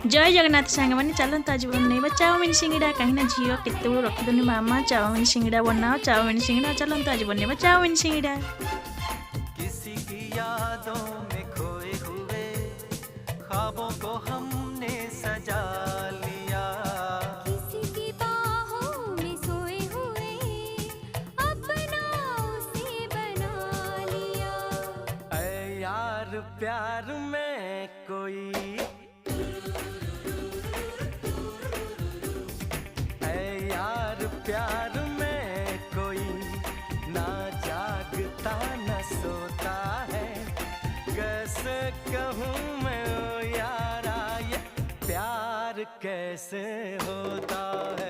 जय जगन्नाथ सांगमाने चलत आज बनेबा चाउमिन सिंगड़ा कहीं झील केत रखिदनी मामा चाउमिन सिंगड़ा बनाओ चाउमिन सिंगड़ा चलत आज बनेबा चाउमिन सिंगड़ा। किसी की यादों में खोए हुए ख्वाबों को हमने सजा लिया, किसी की बाहों में सोए हुए अपना उसे बना लिया। ऐ यार प्यार में कोई, ऐ यार प्यार में कोई ना जागता न सोता है। कैसे कहूँ मैं ओ यारा ये प्यार कैसे होता है।